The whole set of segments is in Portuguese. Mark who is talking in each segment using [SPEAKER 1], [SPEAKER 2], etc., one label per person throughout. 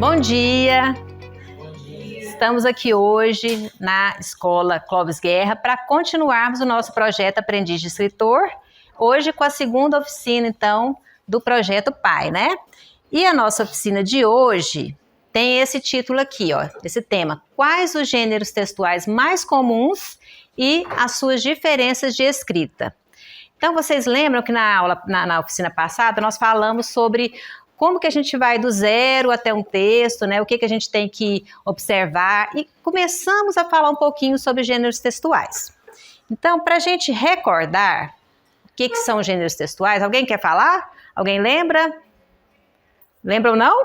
[SPEAKER 1] Bom dia! Estamos aqui hoje na Escola Clóvis Guerra para continuarmos o nosso projeto Aprendiz de Escritor, hoje com a segunda oficina, então, do Projeto PAI, né? E a nossa oficina de hoje tem esse título aqui, ó, esse tema: Quais os gêneros textuais mais comuns e as suas diferenças de escrita? Então, vocês lembram que na aula, na oficina passada, nós falamos sobre como que a gente vai do zero até um texto, né? O que a gente tem que observar, e começamos a falar um pouquinho sobre gêneros textuais. Então, para a gente recordar o que são gêneros textuais, alguém quer falar? Alguém lembra? Lembra ou não?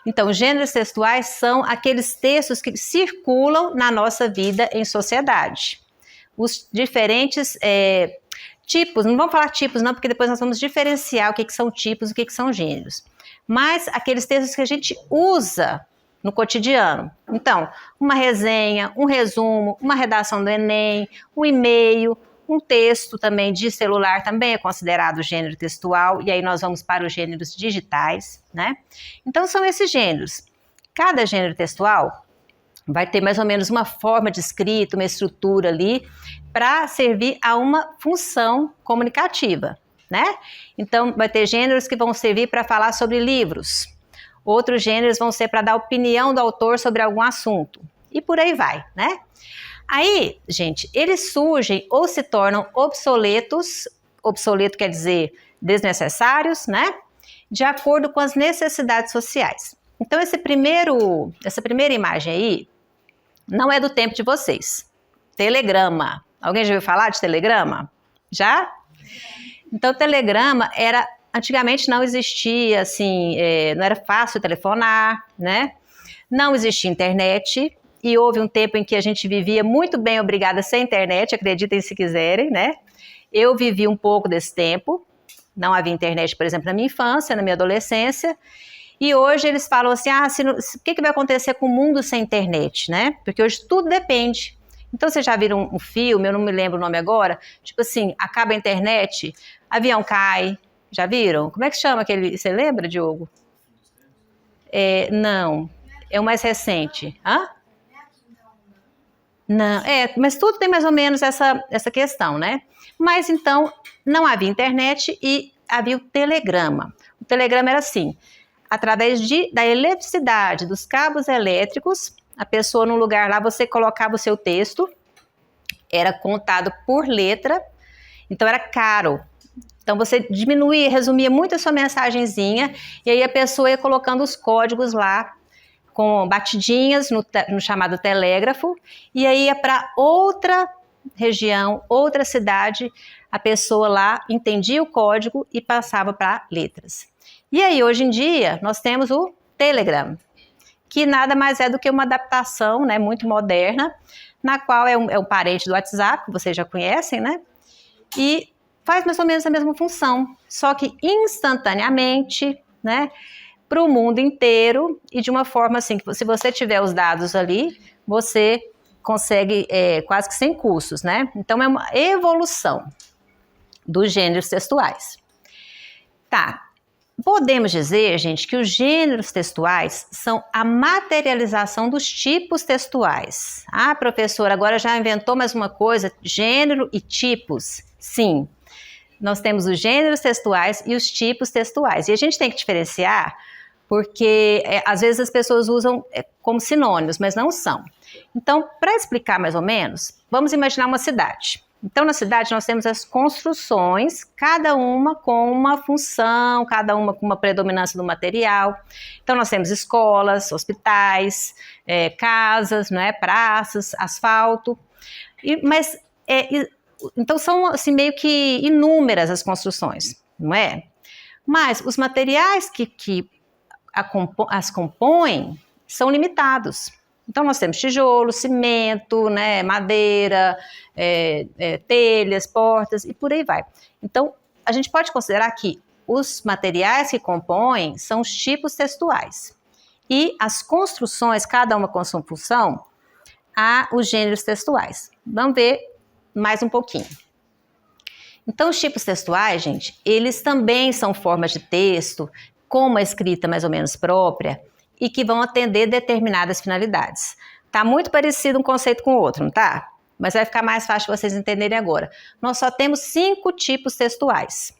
[SPEAKER 1] Então, gêneros textuais são aqueles textos que circulam na nossa vida em sociedade. Os diferentes tipos, não vamos falar tipos não, porque depois nós vamos diferenciar o que são tipos e o que são gêneros. Mas aqueles textos que a gente usa no cotidiano. Então, uma resenha, um resumo, uma redação do Enem, um e-mail, um texto também de celular também é considerado gênero textual, e aí nós vamos para os gêneros digitais, né? Então, são esses gêneros. Cada gênero textual vai ter mais ou menos uma forma de escrita, uma estrutura ali, para servir a uma função comunicativa, né? Então, vai ter gêneros que vão servir para falar sobre livros. Outros gêneros vão ser para dar opinião do autor sobre algum assunto. E por aí vai, né? Aí, gente, eles surgem ou se tornam obsoletos, obsoleto quer dizer desnecessários, né? De acordo com as necessidades sociais. Então, essa primeira imagem aí não é do tempo de vocês. Telegrama. Alguém já ouviu falar de telegrama? Já? Então, telegrama antigamente não existia, assim, não era fácil telefonar, né? Não existia internet, e houve um tempo em que a gente vivia muito bem obrigada sem internet, acreditem se quiserem, né? Eu vivi um pouco desse tempo, não havia internet, por exemplo, na minha infância, na minha adolescência, e hoje eles falam assim, o que vai acontecer com o mundo sem internet, né? Porque hoje tudo depende. Então, vocês já viram um filme, eu não me lembro o nome agora, tipo assim, acaba a internet, avião cai, já viram? Como é que chama aquele, você lembra, Diogo? Não, é o mais recente. Hã? Não, mas tudo tem mais ou menos essa questão, né? Mas então, não havia internet e havia o telegrama. O telegrama era assim: através da eletricidade, dos cabos elétricos, a pessoa num lugar lá, você colocava o seu texto, era contado por letra, então era caro. Então você diminuía, resumia muito a sua mensagenzinha, e aí a pessoa ia colocando os códigos lá, com batidinhas no chamado telégrafo, e aí ia para outra região, outra cidade, a pessoa lá entendia o código e passava para letras. E aí, hoje em dia, nós temos o Telegram, que nada mais é do que uma adaptação, né, muito moderna, na qual é um parente do WhatsApp, que vocês já conhecem, né? E faz mais ou menos a mesma função, só que instantaneamente, né, para o mundo inteiro, e de uma forma assim, que se você tiver os dados ali, você consegue quase que sem custos, né? Então, é uma evolução dos gêneros textuais. Tá. Podemos dizer, gente, que os gêneros textuais são a materialização dos tipos textuais. Ah, professora, agora já inventou mais uma coisa, gênero e tipos. Sim, nós temos os gêneros textuais e os tipos textuais. E a gente tem que diferenciar, porque às vezes as pessoas usam como sinônimos, mas não são. Então, para explicar mais ou menos, vamos imaginar uma cidade. Então, na cidade, nós temos as construções, cada uma com uma função, cada uma com uma predominância do material. Então, nós temos escolas, hospitais, casas, né, praças, asfalto. Então, são assim, meio que inúmeras as construções, não é? Mas os materiais que as compõem são limitados. Então, nós temos tijolo, cimento, né, madeira, telhas, portas e por aí vai. Então, a gente pode considerar que os materiais que compõem são os tipos textuais. E as construções, cada uma com sua função, há os gêneros textuais. Vamos ver mais um pouquinho. Então, os tipos textuais, gente, eles também são formas de texto com uma escrita mais ou menos própria e que vão atender determinadas finalidades. Tá muito parecido um conceito com o outro, não tá? Mas vai ficar mais fácil vocês entenderem agora. Nós só temos 5 tipos textuais.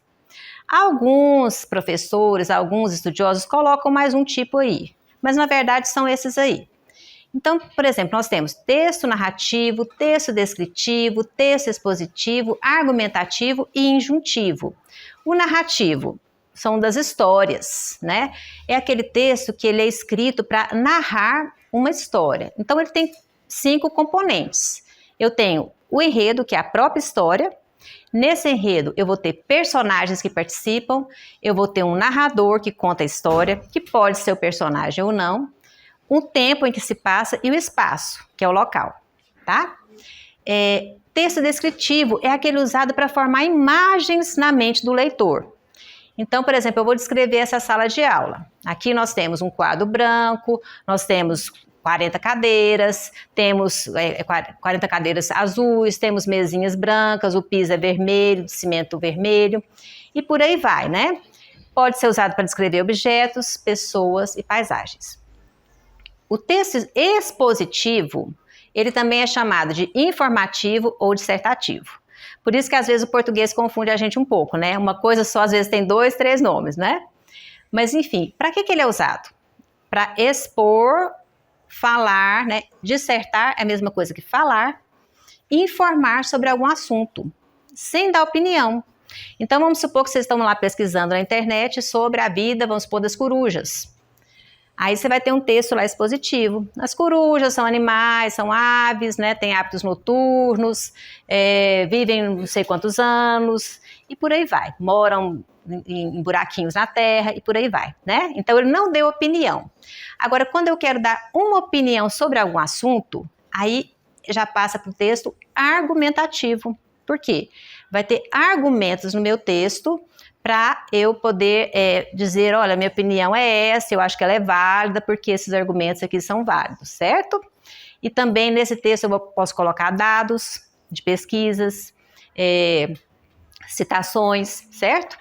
[SPEAKER 1] Alguns professores, alguns estudiosos colocam mais um tipo aí, mas na verdade são esses aí. Então, por exemplo, nós temos texto narrativo, texto descritivo, texto expositivo, argumentativo e injuntivo. O narrativo são das histórias, né? É aquele texto que ele é escrito para narrar uma história. Então, ele tem 5 componentes. Eu tenho o enredo, que é a própria história. Nesse enredo, eu vou ter personagens que participam, eu vou ter um narrador que conta a história, que pode ser o personagem ou não, o tempo em que se passa e o espaço, que é o local, tá? Texto descritivo é aquele usado para formar imagens na mente do leitor. Então, por exemplo, eu vou descrever essa sala de aula. Aqui nós temos um quadro branco, nós temos 40 cadeiras, temos 40 cadeiras azuis, temos mesinhas brancas, o piso é vermelho, de cimento vermelho, e por aí vai, né? Pode ser usado para descrever objetos, pessoas e paisagens. O texto expositivo, ele também é chamado de informativo ou dissertativo. Por isso que às vezes o português confunde a gente um pouco, né? Uma coisa só às vezes tem 2, 3 nomes, né? Mas enfim, para que ele é usado? Para expor, falar, né? Dissertar é a mesma coisa que falar, e informar sobre algum assunto, sem dar opinião. Então vamos supor que vocês estão lá pesquisando na internet sobre a vida, vamos supor, das corujas. Aí você vai ter um texto lá expositivo. As corujas são animais, são aves, né? Têm hábitos noturnos, vivem não sei quantos anos e por aí vai. Moram em buraquinhos na terra e por aí vai, né? Então ele não deu opinião. Agora, quando eu quero dar uma opinião sobre algum assunto, aí já passa para o texto argumentativo. Por quê? Vai ter argumentos no meu texto para eu poder dizer, olha, minha opinião é essa, eu acho que ela é válida, porque esses argumentos aqui são válidos, certo? E também nesse texto eu posso colocar dados de pesquisas, citações, certo?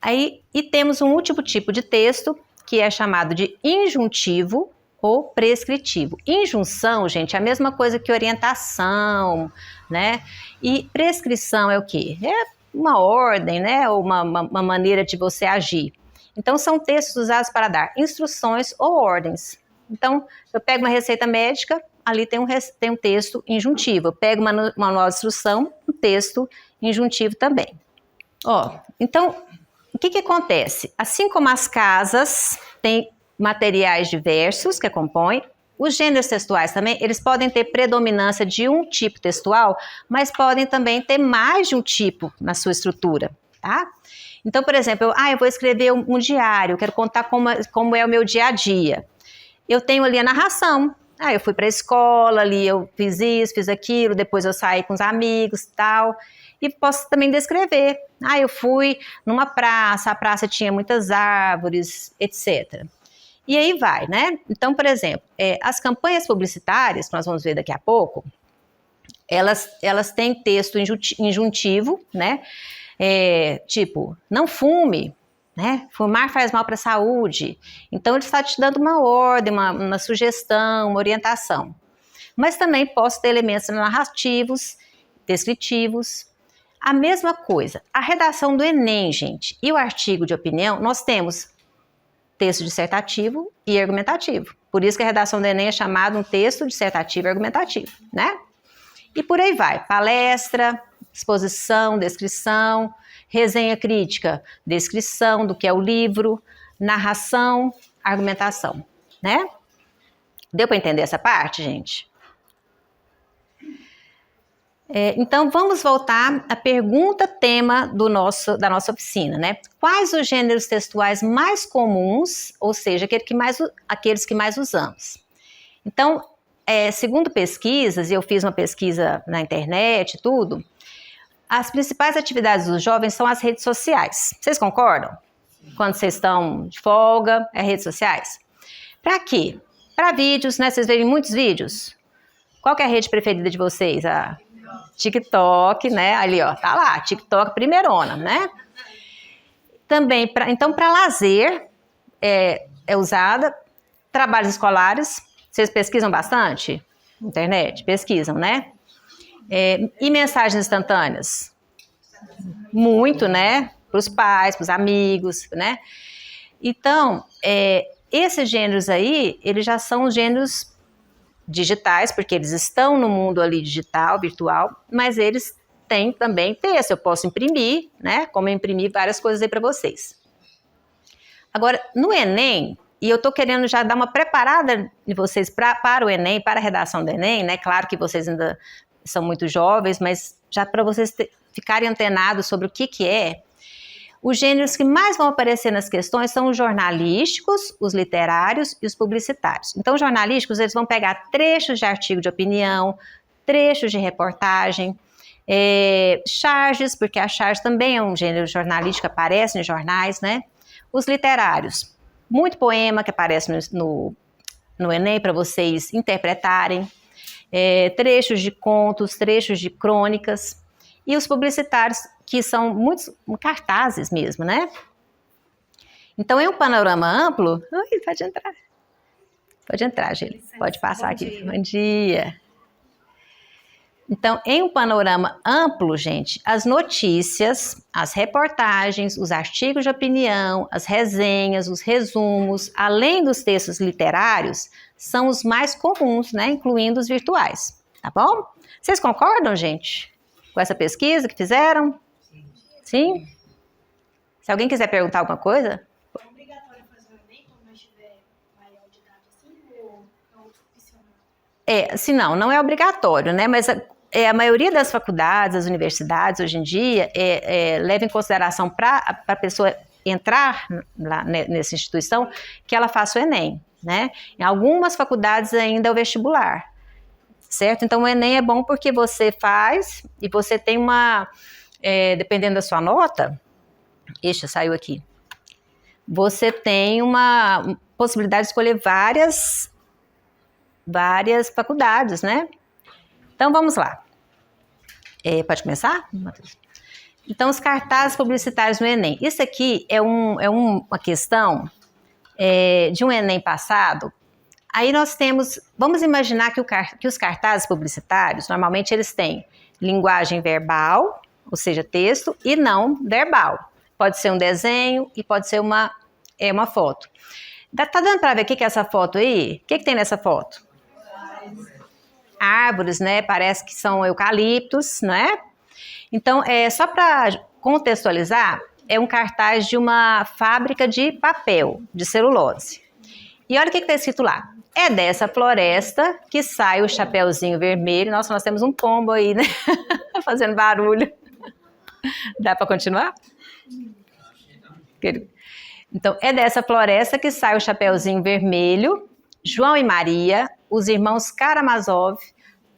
[SPEAKER 1] Aí, e temos um último tipo de texto, que é chamado de injuntivo ou prescritivo. Injunção, gente, é a mesma coisa que orientação, né? E prescrição é o quê? É uma ordem, né? Ou uma maneira de você agir. Então, são textos usados para dar instruções ou ordens. Então, eu pego uma receita médica, ali tem um texto injuntivo. Eu pego uma manual de instrução, um texto injuntivo também. Então, o que acontece? Assim como as casas têm materiais diversos que a compõem, os gêneros textuais também, eles podem ter predominância de um tipo textual, mas podem também ter mais de um tipo na sua estrutura, tá? Então, por exemplo, eu vou escrever um diário, eu quero contar como é o meu dia a dia. Eu tenho ali a narração. Eu fui para a escola, ali eu fiz isso, fiz aquilo, depois eu saí com os amigos e tal. E posso também descrever. Eu fui numa praça, a praça tinha muitas árvores, etc. E aí vai, né? Então, por exemplo, as campanhas publicitárias, que nós vamos ver daqui a pouco, elas têm texto injuntivo, né? Tipo, não fume, né? Fumar faz mal para a saúde. Então, ele está te dando uma ordem, uma sugestão, uma orientação. Mas também posso ter elementos narrativos, descritivos. A mesma coisa, a redação do Enem, gente, e o artigo de opinião, nós temos texto dissertativo e argumentativo. Por isso que a redação do Enem é chamada um texto dissertativo e argumentativo, né? E por aí vai. Palestra, exposição, descrição, resenha crítica, descrição do que é o livro, narração, argumentação, né? Deu para entender essa parte, gente? Então, vamos voltar à pergunta tema da nossa oficina, né? Quais os gêneros textuais mais comuns, ou seja, aqueles que mais usamos? Então, segundo pesquisas, e eu fiz uma pesquisa na internet, tudo, as principais atividades dos jovens são as redes sociais. Vocês concordam? Quando vocês estão de folga, redes sociais. Para quê? Para vídeos, né? Vocês veem muitos vídeos? Qual que é a rede preferida de vocês? TikTok, né? Ali, ó, tá lá, TikTok primeirona, né? Também, então, para lazer, é usada. Trabalhos escolares, vocês pesquisam bastante? Internet, pesquisam, né? E mensagens instantâneas? Muito, né? Para os pais, para os amigos, né? Então, esses gêneros aí, eles já são gêneros digitais, porque eles estão no mundo ali digital, virtual, mas eles têm também texto. Eu posso imprimir, né? Como eu imprimi várias coisas aí para vocês. Agora, no Enem, e eu estou querendo já dar uma preparada de vocês para o Enem, para a redação do Enem, né? Claro que vocês ainda são muito jovens, mas já para vocês ficarem antenados sobre o que é. Os gêneros que mais vão aparecer nas questões são os jornalísticos, os literários e os publicitários. Então, os jornalísticos, eles vão pegar trechos de artigo de opinião, trechos de reportagem, charges, porque a charge também é um gênero jornalístico, aparece nos jornais, né? Os literários, muito poema que aparece no Enem para vocês interpretarem, trechos de contos, trechos de crônicas, e os publicitários, que são muitos cartazes mesmo, né? Então, em um panorama amplo... Oi, pode entrar. Pode entrar, Geli. Pode passar aqui. Bom dia. Então, em um panorama amplo, gente, as notícias, as reportagens, os artigos de opinião, as resenhas, os resumos, além dos textos literários, são os mais comuns, né? Incluindo os virtuais, tá bom? Vocês concordam, gente, com essa pesquisa que fizeram? Sim? Se alguém quiser perguntar alguma coisa?
[SPEAKER 2] É obrigatório fazer o Enem quando nós tiver maior de idade assim, ou é opcional?
[SPEAKER 1] Assim, não é obrigatório, né? Mas a maioria das faculdades, das universidades, hoje em dia, leva em consideração para a pessoa entrar lá nessa instituição, que ela faça o Enem, né? Em algumas faculdades ainda é o vestibular, certo? Então, o Enem é bom porque você faz e você tem uma... dependendo da sua nota, saiu aqui, você tem uma possibilidade de escolher várias faculdades, né? Então, vamos lá. Pode começar, Matheus? Então, os cartazes publicitários no Enem. Isso aqui é uma questão de um Enem passado. Aí nós temos... Vamos imaginar que os cartazes publicitários, normalmente eles têm linguagem verbal, ou seja, texto, e não verbal. Pode ser um desenho e pode ser uma foto. Tá dando para ver o que é essa foto aí? O que tem nessa foto? Árvores, né? Parece que são eucaliptos, não é? Então, só para contextualizar, é um cartaz de uma fábrica de papel, de celulose. E olha o que está escrito lá. É dessa floresta que sai o Chapeuzinho Vermelho. Nossa, nós temos um pombo aí, né? Fazendo barulho. Dá para continuar? Então, é dessa floresta que sai o Chapeuzinho Vermelho, João e Maria, os irmãos Karamazov,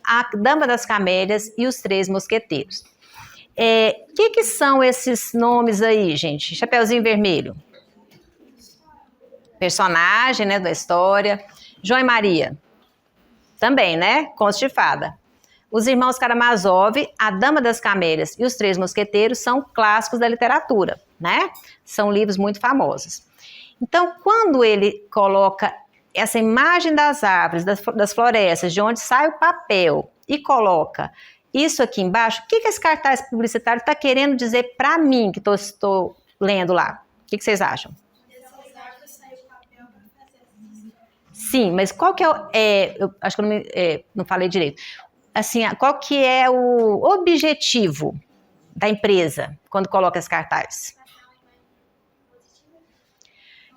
[SPEAKER 1] a Dama das Camélias e os Três Mosqueteiros. Que são esses nomes aí, gente? Chapeuzinho Vermelho. Personagem, né, da história. João e Maria. Também, né? Conto de fada. Os irmãos Karamazov, a Dama das Camélias e os Três Mosqueteiros são clássicos da literatura, né? São livros muito famosos. Então, quando ele coloca essa imagem das árvores, das florestas, de onde sai o papel, e coloca isso aqui embaixo, o que esse cartaz publicitário está querendo dizer para mim, que estou lendo lá? O que vocês acham? Sim, mas qual que eu acho que eu não falei direito. Assim, qual que é o objetivo da empresa quando coloca esse cartaz?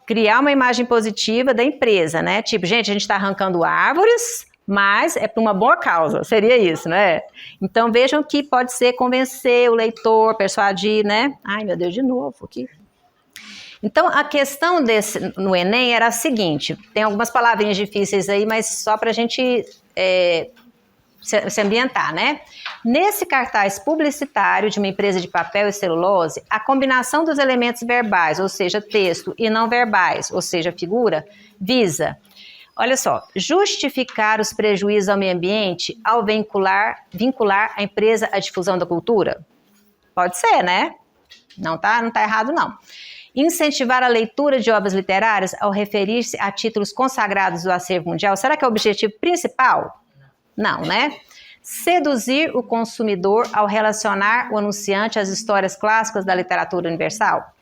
[SPEAKER 1] Criar uma imagem positiva da empresa, né? Tipo, gente, a gente está arrancando árvores, mas é para uma boa causa, seria isso, né? Então, vejam que pode ser convencer o leitor, persuadir, né? Ai, meu Deus, de novo aqui. Então, a questão no Enem era a seguinte, tem algumas palavrinhas difíceis aí, mas só para a gente se ambientar, né? Nesse cartaz publicitário de uma empresa de papel e celulose, a combinação dos elementos verbais, ou seja, texto, e não verbais, ou seja, figura, visa, olha só, justificar os prejuízos ao meio ambiente ao vincular a empresa à difusão da cultura? Pode ser, né? Não tá errado, não. Incentivar a leitura de obras literárias ao referir-se a títulos consagrados do acervo mundial, será que é o objetivo principal? Não, né? Seduzir o consumidor ao relacionar o anunciante às histórias clássicas da literatura universal?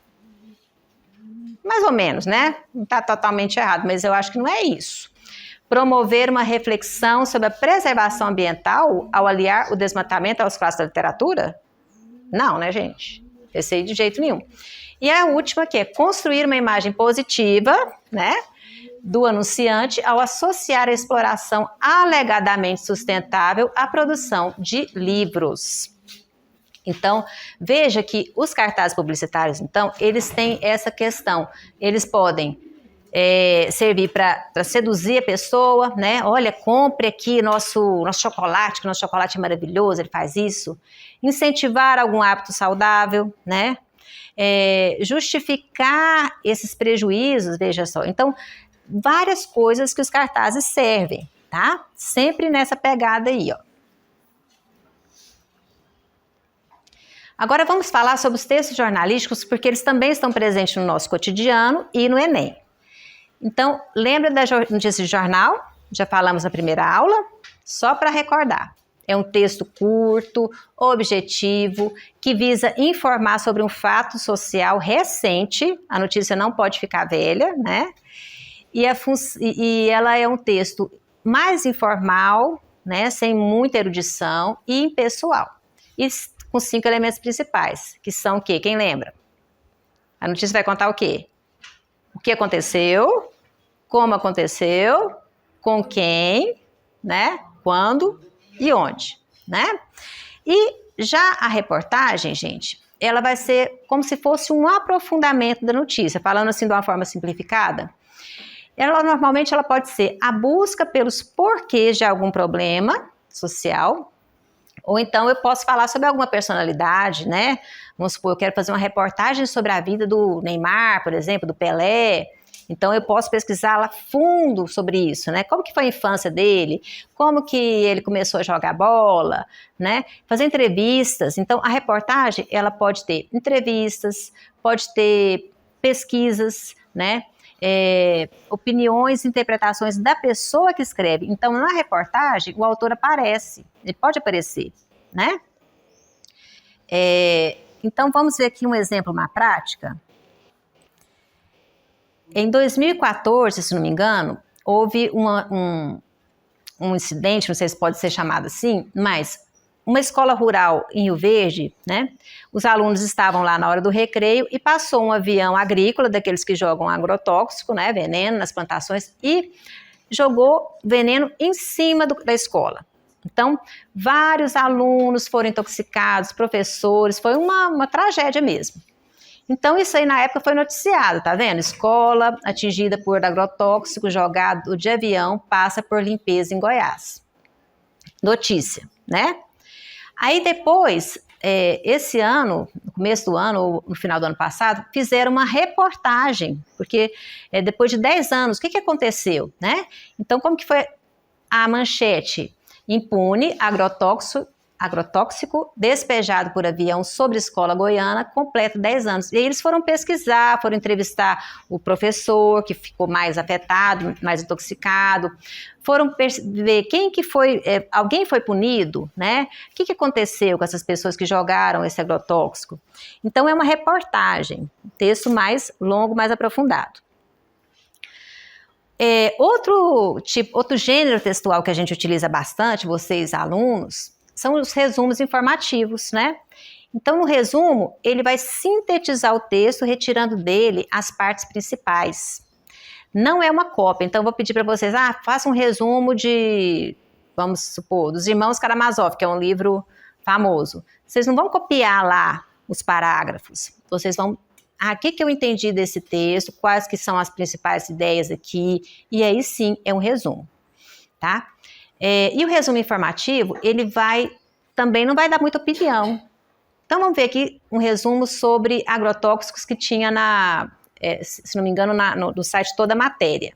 [SPEAKER 1] Mais ou menos, né? Não está totalmente errado, mas eu acho que não é isso. Promover uma reflexão sobre a preservação ambiental ao aliar o desmatamento aos clássicos da literatura? Não, né, gente? Esse aí de jeito nenhum. E a última, que é construir uma imagem positiva, né, do anunciante ao associar a exploração alegadamente sustentável à produção de livros. Então, veja que os cartazes publicitários, então, eles têm essa questão. Eles podem servir para seduzir a pessoa, né? Olha, compre aqui nosso chocolate, que nosso chocolate é maravilhoso, ele faz isso. Incentivar algum hábito saudável, né? Justificar esses prejuízos, veja só. Então, várias coisas que os cartazes servem, tá? Sempre nessa pegada aí, ó. Agora vamos falar sobre os textos jornalísticos, porque eles também estão presentes no nosso cotidiano e no Enem. Então, lembra da notícia de jornal? Já falamos na primeira aula, só para recordar. É um texto curto, objetivo, que visa informar sobre um fato social recente. A notícia não pode ficar velha, né? E ela é um texto mais informal, né? Sem muita erudição e impessoal. E com 5 elementos principais, que são o quê? Quem lembra? A notícia vai contar o quê? O que aconteceu, como aconteceu, com quem, né? Quando e onde, né? E já a reportagem, gente, ela vai ser como se fosse um aprofundamento da notícia, falando assim de uma forma simplificada. Ela normalmente pode ser a busca pelos porquês de algum problema social, ou então eu posso falar sobre alguma personalidade, né? Vamos supor, eu quero fazer uma reportagem sobre a vida do Neymar, por exemplo, do Pelé. Então eu posso pesquisar lá fundo sobre isso, né? Como que foi a infância dele? Como que ele começou a jogar bola, né? Fazer entrevistas. Então a reportagem, ela pode ter entrevistas, pode ter pesquisas, né? Opiniões, interpretações da pessoa que escreve. Então, na reportagem, o autor aparece, ele pode aparecer, né? Então, vamos ver aqui um exemplo, uma prática. Em 2014, se não me engano, houve um incidente, não sei se pode ser chamado assim, mas uma escola rural em Rio Verde, né? Os alunos estavam lá na hora do recreio e passou um avião agrícola, daqueles que jogam agrotóxico, né? Veneno nas plantações, e jogou veneno em cima da escola. Então, vários alunos foram intoxicados, professores, foi uma tragédia mesmo. Então, isso aí na época foi noticiado, tá vendo? Escola atingida por agrotóxico jogado de avião passa por limpeza em Goiás. Notícia, né? Aí depois, esse ano, no começo do ano, ou no final do ano passado, fizeram uma reportagem, porque depois de 10 anos, o que aconteceu, né? Então, como que foi a manchete? Impune agrotóxico despejado por avião sobre escola goiana, completa 10 anos. E aí eles foram pesquisar, foram entrevistar o professor, que ficou mais afetado, mais intoxicado, foram ver quem que foi, alguém foi punido, né? O que aconteceu com essas pessoas que jogaram esse agrotóxico? Então é uma reportagem, um texto mais longo, mais aprofundado. Outro gênero textual que a gente utiliza bastante, vocês alunos, são os resumos informativos, né? Então, no resumo, ele vai sintetizar o texto, retirando dele as partes principais. Não é uma cópia, então eu vou pedir para vocês, faça um resumo vamos supor, dos Irmãos Karamazov, que é um livro famoso. Vocês não vão copiar lá os parágrafos, vocês vão, o que eu entendi desse texto, quais que são as principais ideias aqui, e aí sim é um resumo, tá? E o resumo informativo, ele também não vai dar muita opinião. Então vamos ver aqui um resumo sobre agrotóxicos que tinha se não me engano, no site Toda a Matéria.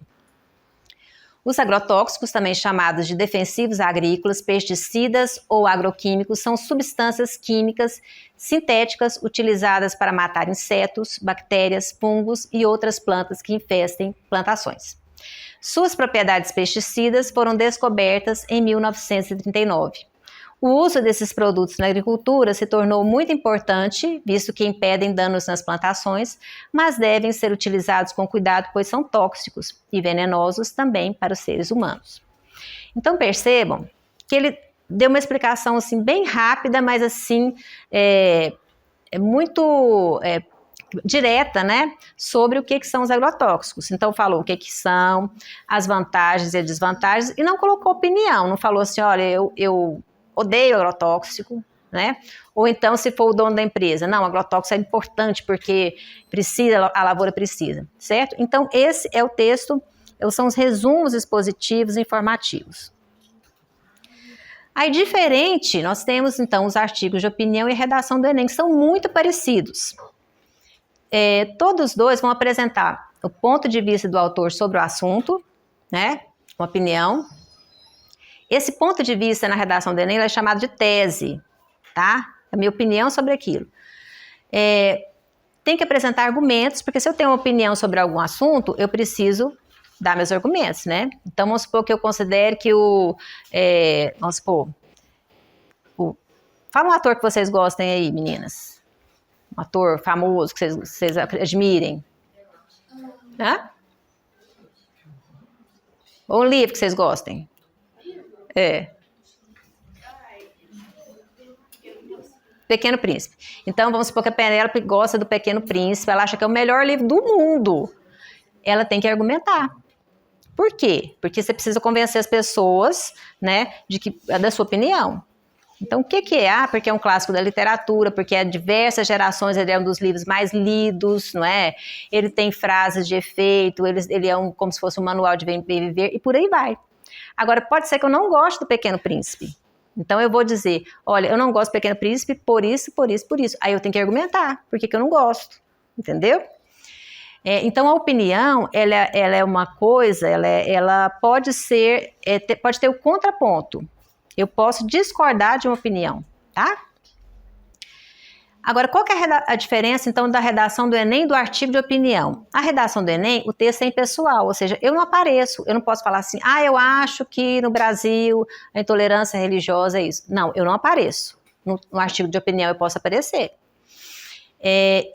[SPEAKER 1] Os agrotóxicos, também chamados de defensivos agrícolas, pesticidas ou agroquímicos, são substâncias químicas sintéticas utilizadas para matar insetos, bactérias, fungos e outras plantas que infestem plantações. Suas propriedades pesticidas foram descobertas em 1939. O uso desses produtos na agricultura se tornou muito importante, visto que impedem danos nas plantações, mas devem ser utilizados com cuidado, pois são tóxicos e venenosos também para os seres humanos. Então percebam que ele deu uma explicação assim bem rápida, mas assim muito direta, né, sobre o que são os agrotóxicos. Então falou o que são, as vantagens e as desvantagens, e não colocou opinião, não falou assim, olha, eu odeio agrotóxico, né? Ou então, se for o dono da empresa, não, agrotóxico é importante porque precisa, a lavoura precisa, certo? Então, esse é o texto, são os resumos expositivos e informativos. Aí, diferente, nós temos, então, os artigos de opinião e redação do Enem, que são muito parecidos. Todos dois vão apresentar o ponto de vista do autor sobre o assunto, né? Uma opinião. Esse ponto de vista na redação do Enem é chamado de tese, tá? A minha opinião sobre aquilo. Tem que apresentar argumentos, porque se eu tenho uma opinião sobre algum assunto, eu preciso dar meus argumentos, né? Então, vamos supor que eu considere que fala um ator que vocês gostem aí, meninas. Um ator famoso que vocês admirem. Hã? Ou um livro que vocês gostem. Pequeno Príncipe. Então, vamos supor que a Penélope gosta do Pequeno Príncipe, ela acha que é o melhor livro do mundo. Ela tem que argumentar. Por quê? Porque você precisa convencer as pessoas, né, da sua opinião. Então, o que é? Porque é um clássico da literatura, porque há diversas gerações, ele é um dos livros mais lidos, não é? Ele tem frases de efeito, ele é como se fosse um manual de bem viver, e por aí vai. Agora, pode ser que eu não goste do Pequeno Príncipe. Então, eu vou dizer, olha, eu não gosto do Pequeno Príncipe por isso, por isso, por isso. Aí eu tenho que argumentar, por que eu não gosto, entendeu? Então, a opinião, ela é uma coisa, ela pode ter o contraponto. Eu posso discordar de uma opinião, tá? Agora, qual que é a diferença, então, da redação do Enem e do artigo de opinião? A redação do Enem, o texto é impessoal, ou seja, eu não apareço, eu não posso falar assim, eu acho que no Brasil a intolerância religiosa é isso. Não, eu não apareço. No artigo de opinião eu posso aparecer.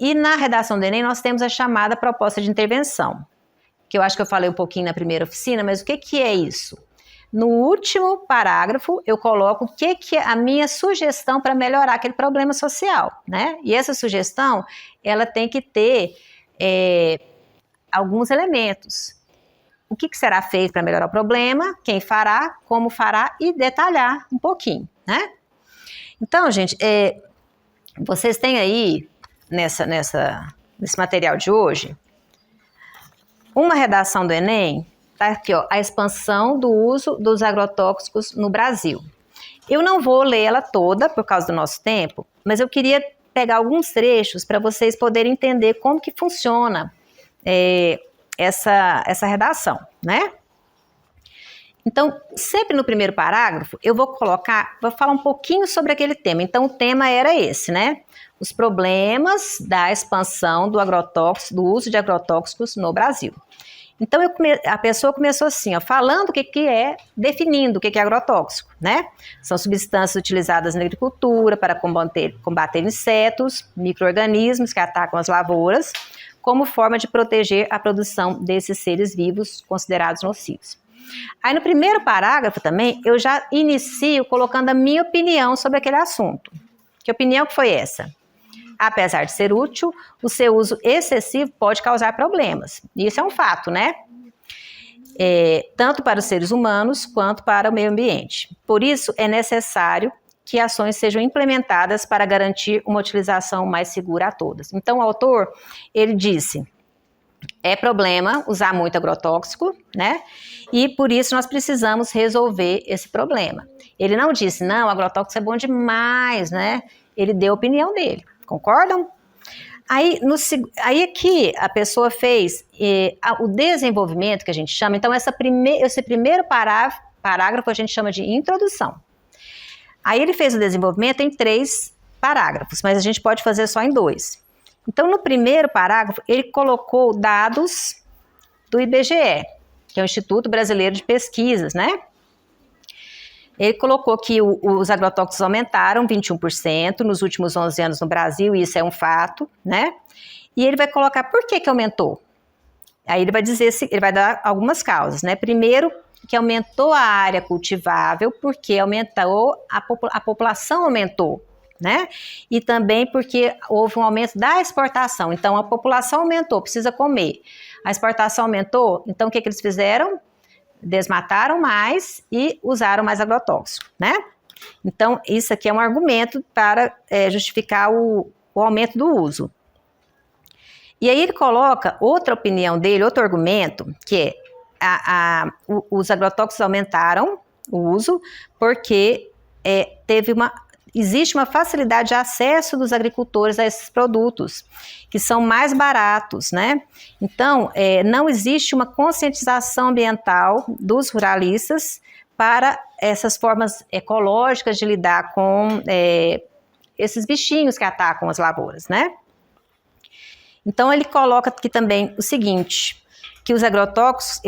[SPEAKER 1] E na redação do Enem nós temos a chamada proposta de intervenção, que eu acho que eu falei um pouquinho na primeira oficina, mas o que é isso? No último parágrafo, eu coloco o que é a minha sugestão para melhorar aquele problema social, né? E essa sugestão, ela tem que ter alguns elementos. O que será feito para melhorar o problema, quem fará, como fará e detalhar um pouquinho, né? Então, gente, vocês têm aí, nesse material de hoje, uma redação do Enem. Tá aqui, ó, a expansão do uso dos agrotóxicos no Brasil. Eu não vou ler ela toda por causa do nosso tempo, mas eu queria pegar alguns trechos para vocês poderem entender como que funciona essa redação, né? Então, sempre no primeiro parágrafo, eu vou falar um pouquinho sobre aquele tema. Então, o tema era esse, né? Os problemas da expansão do uso de agrotóxicos no Brasil. Então, a pessoa começou assim, ó, falando definindo o que é agrotóxico, né? São substâncias utilizadas na agricultura para combater insetos, micro-organismos que atacam as lavouras, como forma de proteger a produção desses seres vivos considerados nocivos. Aí, no primeiro parágrafo também, eu já inicio colocando a minha opinião sobre aquele assunto. Que opinião que foi essa? Apesar de ser útil, o seu uso excessivo pode causar problemas. Isso é um fato, né? Tanto para os seres humanos quanto para o meio ambiente. Por isso, é necessário que ações sejam implementadas para garantir uma utilização mais segura a todas. Então, o autor, ele disse, é problema usar muito agrotóxico, né? E por isso nós precisamos resolver esse problema. Ele não disse, não, agrotóxico é bom demais, né? Ele deu a opinião dele. Concordam? Aí aqui a pessoa fez o desenvolvimento que a gente chama, então esse primeiro parágrafo a gente chama de introdução. Aí ele fez o desenvolvimento em 3 parágrafos, mas a gente pode fazer só em 2. Então no primeiro parágrafo ele colocou dados do IBGE, que é o Instituto Brasileiro de Pesquisas, né? Ele colocou que os agrotóxicos aumentaram 21% nos últimos 11 anos no Brasil, e isso é um fato, né? E ele vai colocar por que aumentou. Aí ele vai dizer, ele vai dar algumas causas, né? Primeiro, que aumentou a área cultivável, porque aumentou, a população aumentou, né? E também porque houve um aumento da exportação. Então, a população aumentou, precisa comer. A exportação aumentou, então o que eles fizeram? Desmataram mais e usaram mais agrotóxico, né? Então, isso aqui é um argumento para justificar o aumento do uso. E aí ele coloca outra opinião dele, outro argumento, que é os agrotóxicos aumentaram o uso porque existe uma facilidade de acesso dos agricultores a esses produtos, que são mais baratos, né? Então, não existe uma conscientização ambiental dos ruralistas para essas formas ecológicas de lidar com esses bichinhos que atacam as lavouras, né? Então, ele coloca aqui também o seguinte, que os agrotóxicos,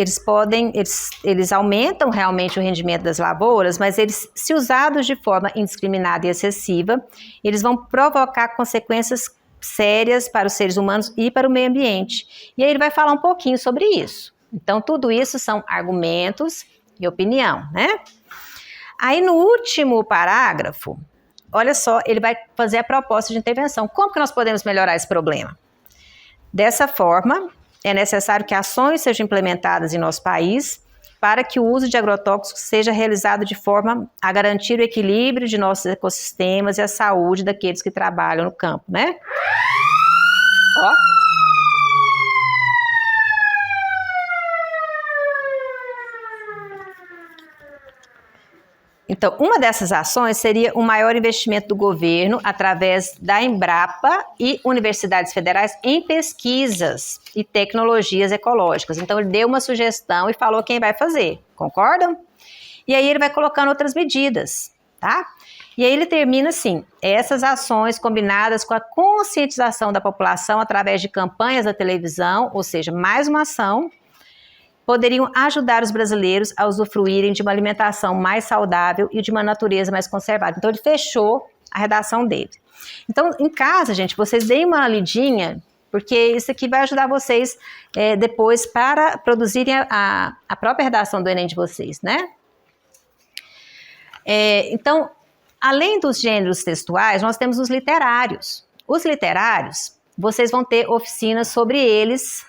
[SPEAKER 1] eles aumentam realmente o rendimento das lavouras, mas eles, se usados de forma indiscriminada e excessiva, eles vão provocar consequências sérias para os seres humanos e para o meio ambiente. E aí ele vai falar um pouquinho sobre isso. Então, tudo isso são argumentos e opinião, né? Aí, no último parágrafo, olha só, ele vai fazer a proposta de intervenção. Como que nós podemos melhorar esse problema? Dessa forma, é necessário que ações sejam implementadas em nosso país para que o uso de agrotóxicos seja realizado de forma a garantir o equilíbrio de nossos ecossistemas e a saúde daqueles que trabalham no campo, né? Ó. Então, uma dessas ações seria o maior investimento do governo através da Embrapa e universidades federais em pesquisas e tecnologias ecológicas. Então, ele deu uma sugestão e falou quem vai fazer, concordam? E aí ele vai colocando outras medidas, tá? E aí ele termina assim, essas ações combinadas com a conscientização da população através de campanhas da televisão, ou seja, mais uma ação, poderiam ajudar os brasileiros a usufruírem de uma alimentação mais saudável e de uma natureza mais conservada. Então, ele fechou a redação dele. Então, em casa, gente, vocês deem uma lidinha, porque isso aqui vai ajudar vocês depois para produzirem a própria redação do Enem de vocês, né? Então, além dos gêneros textuais, nós temos os literários. Os literários, vocês vão ter oficinas sobre eles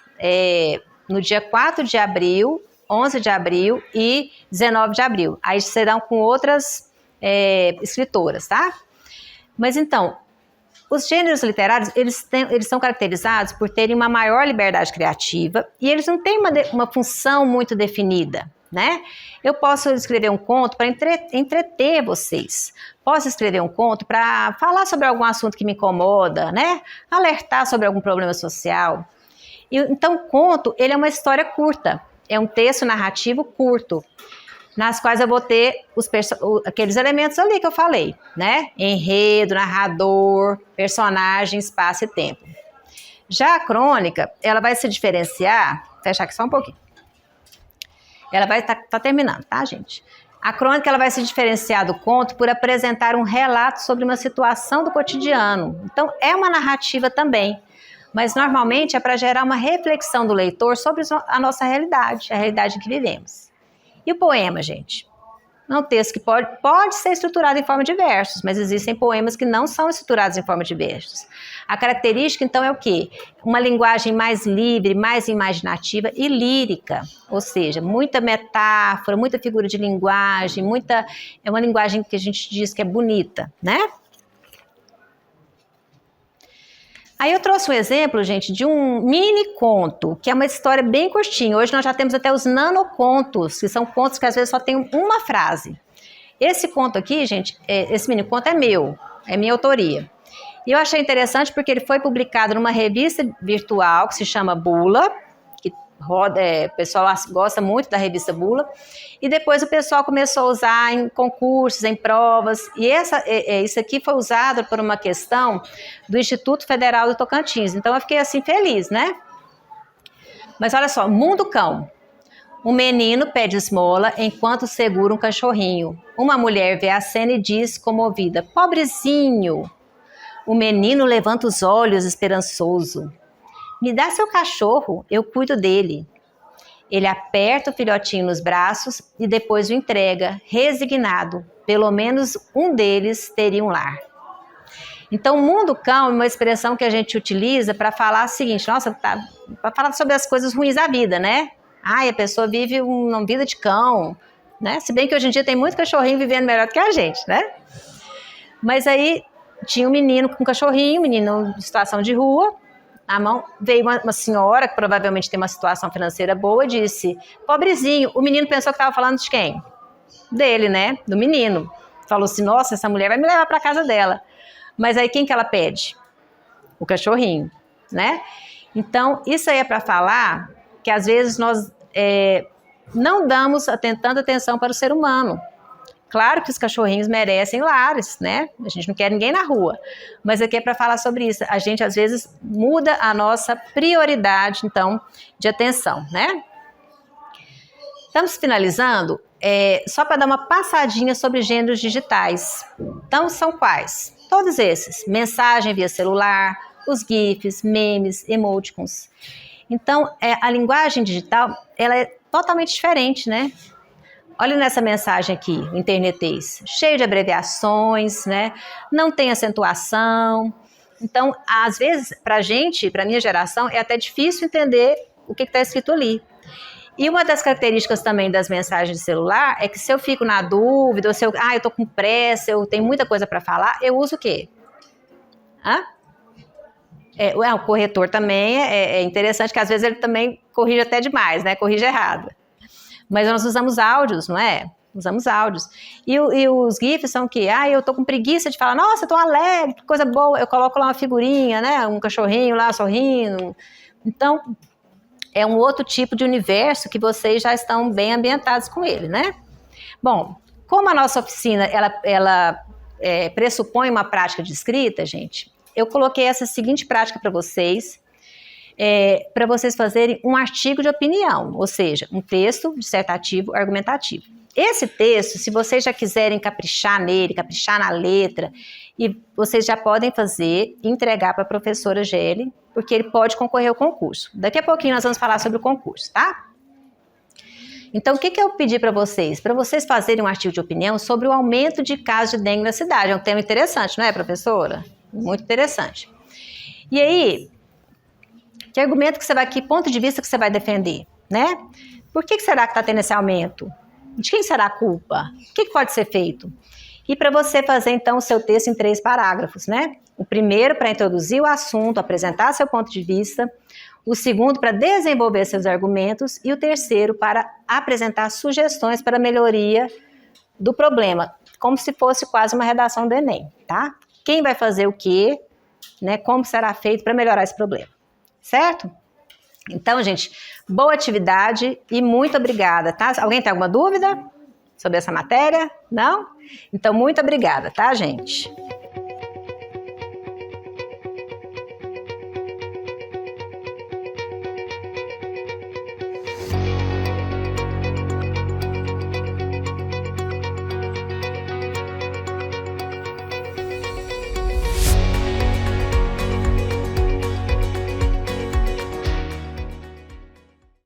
[SPEAKER 1] no dia 4 de abril, 11 de abril e 19 de abril. Aí serão com outras escritoras, tá? Mas então, os gêneros literários, eles são caracterizados por terem uma maior liberdade criativa e eles não têm uma função muito definida, né? Eu posso escrever um conto para entreter vocês. Posso escrever um conto para falar sobre algum assunto que me incomoda, né? Alertar sobre algum problema social. Então, o conto, ele é uma história curta, é um texto narrativo curto, nas quais eu vou ter aqueles elementos ali que eu falei, né? Enredo, narrador, personagem, espaço e tempo. Já a crônica, ela vai se diferenciar, vou fechar aqui só um pouquinho. Ela vai tá terminando, tá, gente? A crônica, ela vai se diferenciar do conto por apresentar um relato sobre uma situação do cotidiano. Então, é uma narrativa também. Mas normalmente é para gerar uma reflexão do leitor sobre a nossa realidade, a realidade em que vivemos. E o poema, gente? É um texto que pode ser estruturado em forma de versos, mas existem poemas que não são estruturados em forma de versos. A característica, então, é o quê? Uma linguagem mais livre, mais imaginativa e lírica, ou seja, muita metáfora, muita figura de linguagem, é uma linguagem que a gente diz que é bonita, né? Aí eu trouxe um exemplo, gente, de um mini conto, que é uma história bem curtinha. Hoje nós já temos até os nanocontos, que são contos que às vezes só tem uma frase. Esse conto aqui, gente, esse mini conto é meu, é minha autoria. E eu achei interessante porque ele foi publicado numa revista virtual que se chama Bula, que roda, o pessoal gosta muito da revista Bula, e depois o pessoal começou a usar em concursos, em provas, e isso aqui foi usado por uma questão do Instituto Federal do Tocantins. Então eu fiquei assim feliz, né? Mas olha só, Mundo Cão. Um menino pede esmola enquanto segura um cachorrinho. Uma mulher vê a cena e diz, comovida, pobrezinho. O menino levanta os olhos esperançoso. Me dá seu cachorro, eu cuido dele. Ele aperta o filhotinho nos braços e depois o entrega, resignado. Pelo menos um deles teria um lar. Então, Mundo Cão é uma expressão que a gente utiliza para falar o seguinte, nossa, para falar sobre as coisas ruins da vida, né? Ai, a pessoa vive uma vida de cão, né? Se bem que hoje em dia tem muito cachorrinho vivendo melhor do que a gente, né? Mas aí tinha um menino com um cachorrinho, menino em situação de rua, na mão, veio uma senhora que provavelmente tem uma situação financeira boa e disse, pobrezinho, o menino pensou que estava falando de quem? Dele, né? Do menino. Falou assim, nossa, essa mulher vai me levar para casa dela. Mas aí quem que ela pede? O cachorrinho, né? Então, isso aí é para falar que às vezes nós não damos tanta atenção para o ser humano. Claro que os cachorrinhos merecem lares, né? A gente não quer ninguém na rua. Mas aqui é para falar sobre isso. A gente, às vezes, muda a nossa prioridade, então, de atenção, né? Estamos finalizando, só para dar uma passadinha sobre gêneros digitais. Então, são quais? Todos esses. Mensagem via celular, os GIFs, memes, emoticons. Então, a linguagem digital, ela é totalmente diferente, né? Olha nessa mensagem aqui, o internetês, cheio de abreviações, né? Não tem acentuação. Então, às vezes, para a gente, para a minha geração, é até difícil entender o que está escrito ali. E uma das características também das mensagens de celular é que se eu fico na dúvida, ou se eu estou com pressa, eu tenho muita coisa para falar, eu uso o quê? O corretor também é interessante, que às vezes ele também corrige até demais, né? Corrige errado. Mas nós usamos áudios, não é? Usamos áudios. E os GIFs são o quê? Eu tô com preguiça de falar, nossa, eu tô alegre, que coisa boa. Eu coloco lá uma figurinha, né? Um cachorrinho lá sorrindo. Então, é um outro tipo de universo que vocês já estão bem ambientados com ele, né? Bom, como a nossa oficina, ela pressupõe uma prática de escrita, gente, eu coloquei essa seguinte prática para vocês fazerem um artigo de opinião, ou seja, um texto dissertativo argumentativo. Esse texto, se vocês já quiserem caprichar nele, caprichar na letra, e vocês já podem fazer e entregar para a professora Gelli, porque ele pode concorrer ao concurso. Daqui a pouquinho nós vamos falar sobre o concurso, tá? Então, o que eu pedi para vocês? Para vocês fazerem um artigo de opinião sobre o aumento de casos de dengue na cidade. É um tema interessante, não é, professora? Muito interessante. E aí, que argumento que você vai, que ponto de vista que você vai defender, né? Por que será que está tendo esse aumento? De quem será a culpa? O que pode ser feito? E para você fazer, então, o seu texto em 3 parágrafos, né? O primeiro para introduzir o assunto, apresentar seu ponto de vista. O segundo para desenvolver seus argumentos. E o terceiro para apresentar sugestões para a melhoria do problema. Como se fosse quase uma redação do Enem, tá? Quem vai fazer o quê, né? Como será feito para melhorar esse problema. Certo? Então, gente, boa atividade e muito obrigada, tá? Alguém tem alguma dúvida sobre essa matéria? Não? Então, muito obrigada, tá, gente?